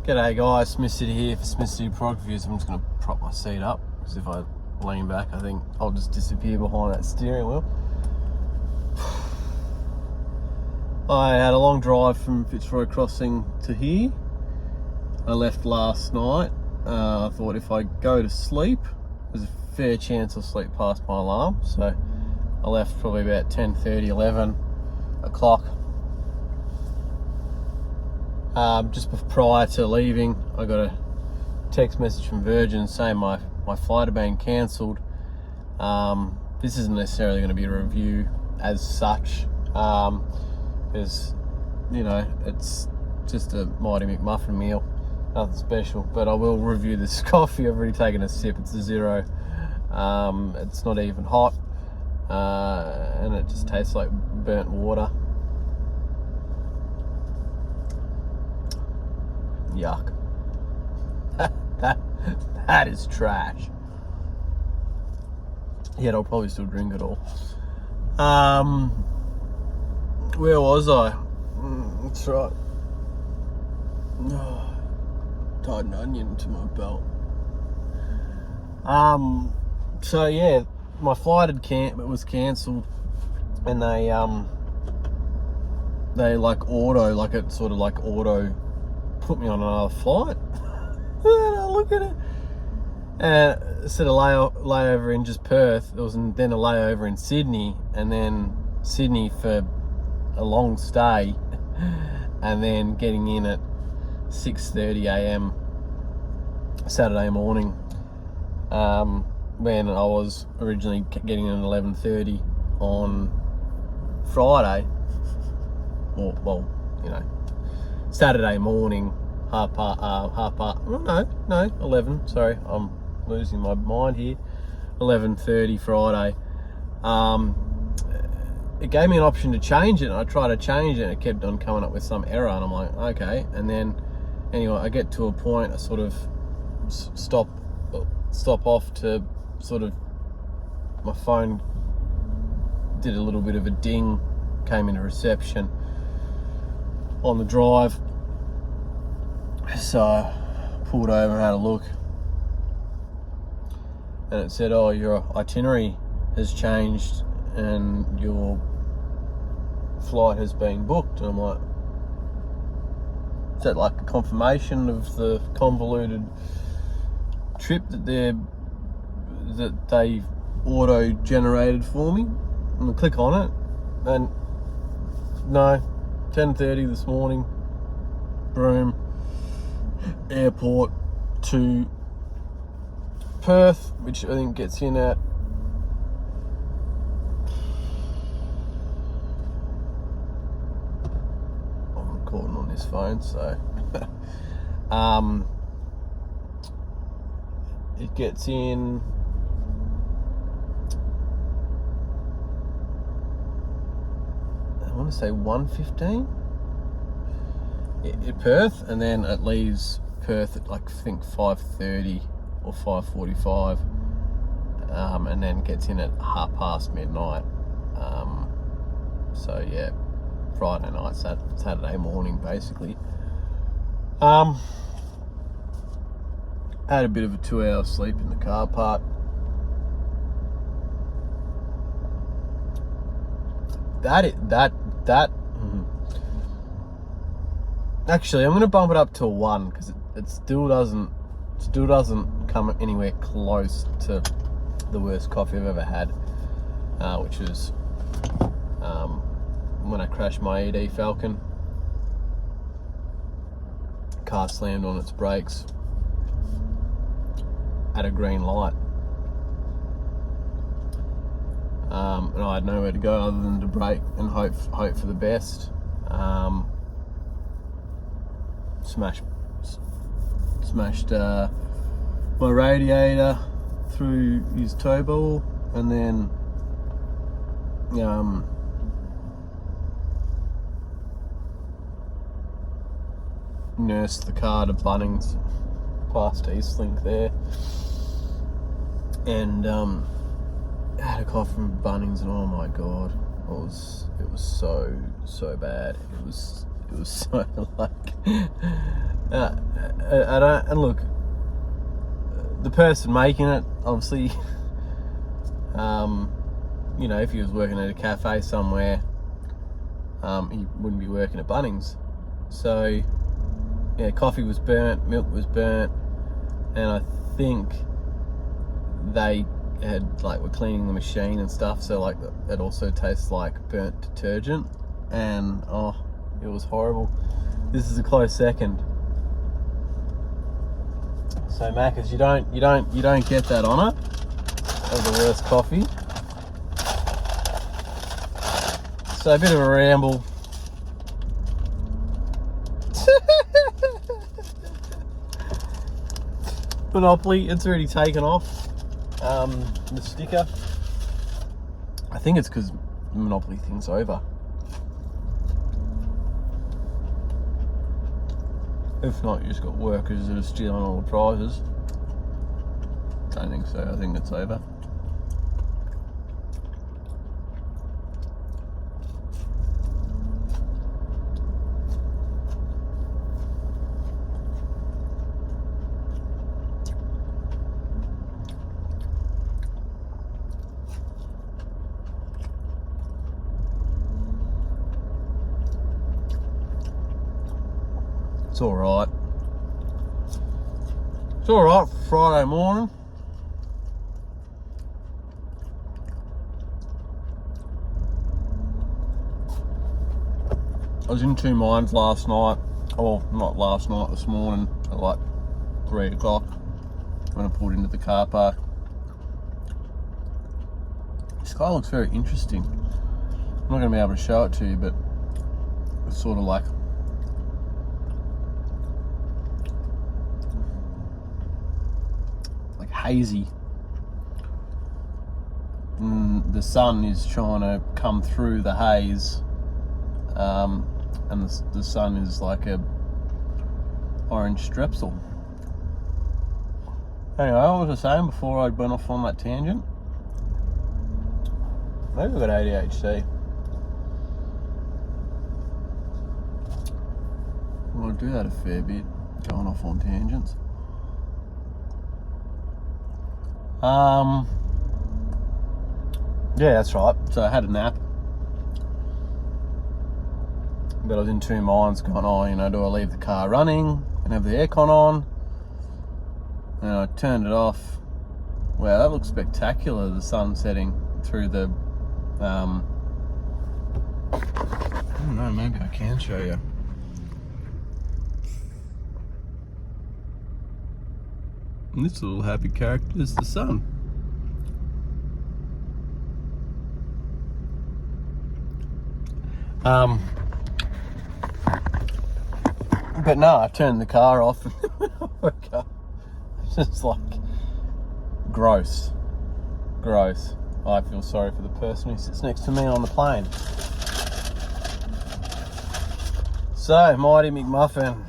G'day guys, Smith City here for Smith City Product Reviews. I'm just going to prop my seat up because if I lean back I think I'll just disappear behind that steering wheel. I had a long drive from Fitzroy Crossing to here. I left last night. I thought if I go to sleep, there's a fair chance I'll sleep past my alarm. So I left probably about 10:30, 11 o'clock. Just prior to leaving, I got a text message from Virgin saying my flight had been cancelled. This isn't necessarily going to be a review as such, because, you know, it's just a Mighty McMuffin meal, nothing special. But I will review this coffee. I've already taken a sip. It's a zero. It's not even hot, and it just tastes like burnt water. Yuck. that is trash. Yet I'll probably still drink it all. Where was I? That's right. Oh, tied an onion to my belt. So yeah, my flight was cancelled, and they auto put me on another flight. Look at it. And instead of layover in just Perth, there was then a layover in Sydney, and then Sydney for a long stay, and then getting in at 6:30 a.m. Saturday morning, when I was originally getting in at 11:30 on Friday, or, well, you know, Saturday morning, 11, sorry, I'm losing my mind here, 11:30 Friday. It gave me an option to change it, and I tried to change it, and it kept on coming up with some error, and I'm like, okay. And then, anyway, I get to a point, I sort of stop off to sort of, my phone did a little bit of a ding, came into reception on the drive, so I pulled over and had a look, and it said, oh, your itinerary has changed and your flight has been booked. And I'm like, is that like a confirmation of the convoluted trip that they auto generated for me? And I click on it, and no, 10:30 this morning, Broome Airport to Perth, which I think gets in at I'm recording on this phone, so it gets in I want to say 1:15 in Perth, and then it leaves Perth at like I think 5:30 or 5:45, and then gets in at midnight. So yeah, Friday night, Saturday morning basically. Had a bit of a 2-hour sleep in the car park. Actually, I'm going to bump it up to a 1 because it still doesn't come anywhere close to the worst coffee I've ever had, which was when I crashed my ED Falcon. Car slammed on its brakes at a green light, and I had nowhere to go other than to brake and hope for the best. Smashed my radiator through his tow ball, and then nursed the car to Bunnings past Eastlink there, and had a cough from Bunnings, and oh my god, it was so bad. It was so like I don't, and look, the person making it, obviously, you know, if he was working at a cafe somewhere, he wouldn't be working at Bunnings. So, yeah, coffee was burnt, milk was burnt, and I think they had, like, were cleaning the machine and stuff, so, like, it also tastes like burnt detergent, and, oh, it was horrible. This is a close second. So Macca's, you don't get that on it. That was the worst coffee. So a bit of a ramble. Monopoly, it's already taken off. The sticker. I think it's because the Monopoly thing's over. If not, you just got workers that are stealing all the prizes. Don't think so. I think it's over. It's all right. It's all right for Friday morning. I was in two minds last night. Oh, not last night, this morning at like 3 o'clock when I pulled into the car park. This guy looks very interesting. I'm not going to be able to show it to you, but it's sort of like hazy. The sun is trying to come through the haze, and the sun is like a orange strepsil. Anyway, what was I saying before I went off on that tangent? Maybe I've got ADHD. I want to do that a fair bit, going off on tangents. Yeah, that's right. So I had a nap, but I was in two minds going, oh, you know, do I leave the car running and have the aircon on? And I turned it off. Wow, that looks spectacular, the sun setting through the, I don't know, maybe I can show you. And this little happy character is the sun. But no, I turned the car off and I woke up. It's just like gross. Gross. I feel sorry for the person who sits next to me on the plane. So, Mighty McMuffin.